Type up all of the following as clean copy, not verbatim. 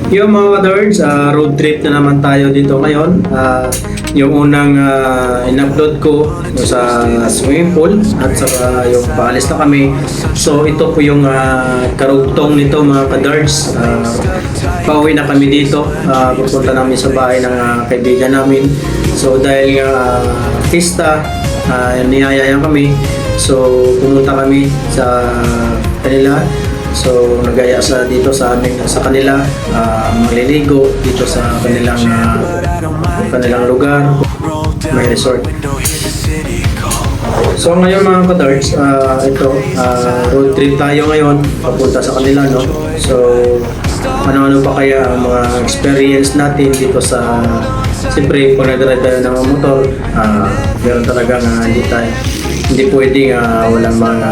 Yung mga ka-Dards, road trip na naman tayo dito ngayon. Yung unang in-upload ko yung sa swimming pool at saka yung paalis na kami. So ito po yung karugtong nito mga ka-Dards. Pauwi na kami dito. Pupunta namin sa bahay ng kaibigan namin. So dahil pista, niyayaya kami. So pumunta kami sa kanila. So nagaya sa dito sa amin sa kanila, maliligo dito sa kanilang lugar, may resort. So ngayon mga ka-Dards, ito road trip tayo ngayon papunta sa kanila, no. So ano-ano pa kaya ang mga experience natin dito sa, siyempre pag nag-ride tayo ng motor, meron talagang hindi pwedeng walang mga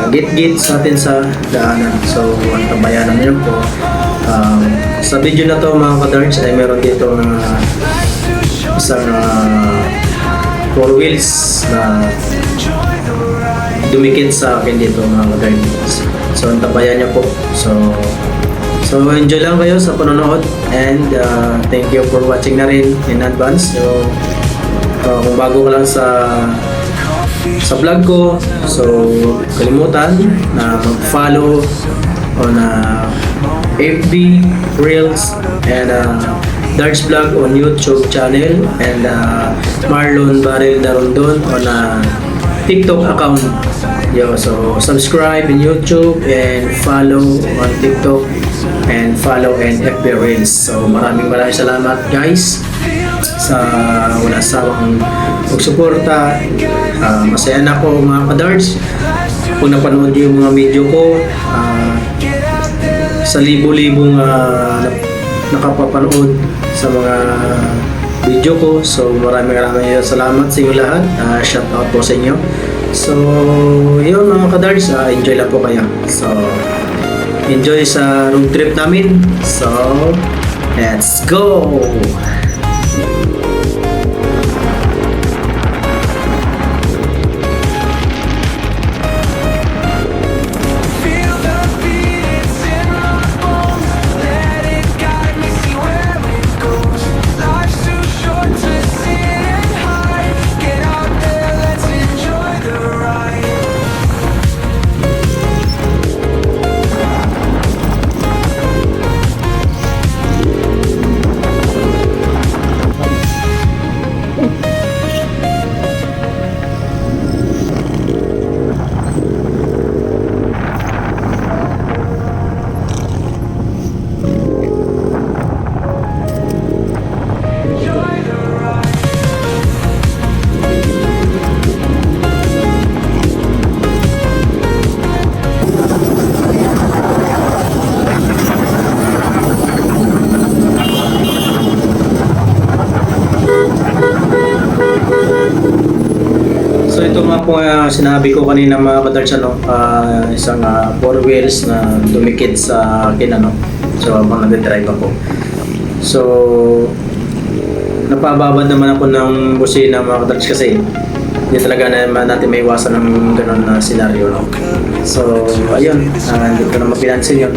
git-git sa atin sa daanan. So, ang tabayanan nyo po. Sa video na to mga ka-Dards ay meron dito isang 4 wheels na dumikit sa akin dito mga ka-Dards. So, ang tabayan nyo po. So, enjoy lang kayo sa panonood and thank you for watching na rin in advance. So, kung bago ka lang sa vlog ko, so kalimutan na mag-follow on FB, Reels, and Darts Vlog on YouTube channel, and Marlon Barrel Darondon on TikTok account. So subscribe in YouTube and follow on TikTok and follow in FB Reels. So maraming salamat guys sa wala sawang pagsuporta. Masaya na ako mga ka-Darts kung napanood yung mga video ko, sa libo-libong nakapapanood sa mga video ko. So maraming salamat sa inyo lahat. Shout out po sa inyo. So yun mga ka-Darts, enjoy lang po kayo. So enjoy sa road trip namin. So let's go! So ito nga po sinabi ko kanina mga ka-Darts, isang 4 wheels na dumikit sa akin, so habang nag-drive ako. So napababad naman ako ng busina mga ka-Darts kasi hindi talaga naman natin may iwasan ng ganun na senaryo, no? So ayun, hindi ko na mapinansin yun.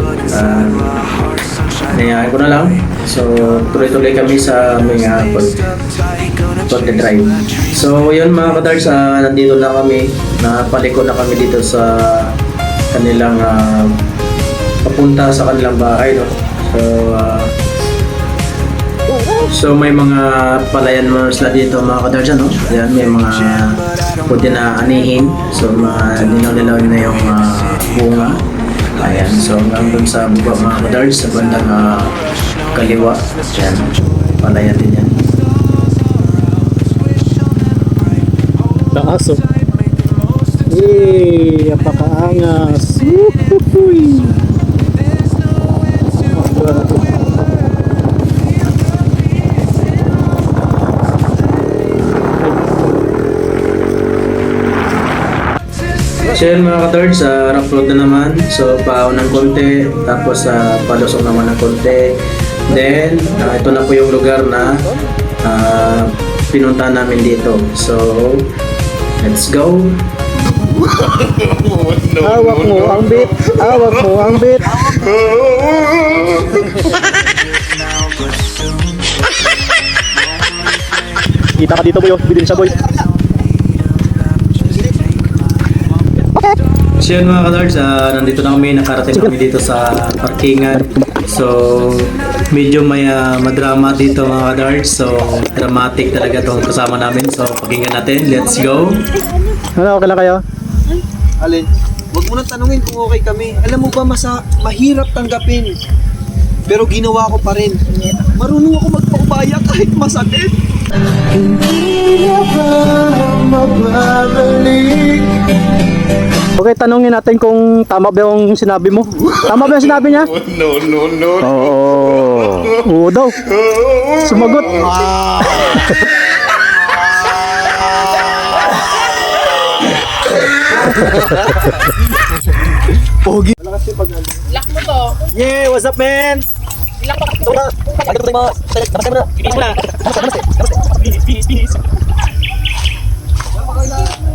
Nangyayari ko na lang. So tuloy-tuloy kami sa mga pag-drive. So yun mga ka-Darts, nandito na kami, napaliko na kami dito sa kanilang papunta sa kanilang bahay, no? So may mga palayan mo sila dito mga ka-Darts, no? Ayan, may mga pwede na anihin. So dinaw-dilaw na yung bunga. Ayan, so hanggang dun sa baba mga ka-Darts, sa bandang kaliwa. Ayan, palayan din yan. Taas, oh. Apakaangas. Woohoo! So yun mga ka-Darts, rough road na naman. So paon ng konti, tapos palusong naman ng konti. Then ito na po yung lugar na pinunta namin dito. So let's go! Hawak mo ang bit. Hawak mo ang bit. Kita ka dito boy, oh. Bidin siya boy. So yun mga ka-Darts, nandito na kami, nakarating kami dito sa parkingan. So medyo may madrama dito mga ka-Darts. So dramatic talaga itong kasama namin. So pakinggan natin, let's go. Ano, okay lang kayo? Alin, wag mo nang tanungin kung okay kami. Alam mo ba, mahirap tanggapin. Pero ginawa ko pa rin. Marunong ako magpaubaya kahit masakit. Okay, tanungin natin kung tama ba yung sinabi mo. Tama ba yung sinabi niya? No. Oo daw. Sumagot. Pogi. Lock mo to. Yeah, what's up, man? Lock mo.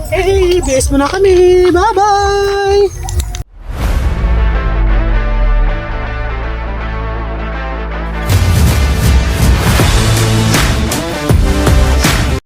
Hey, best mo na kami. Bye-bye.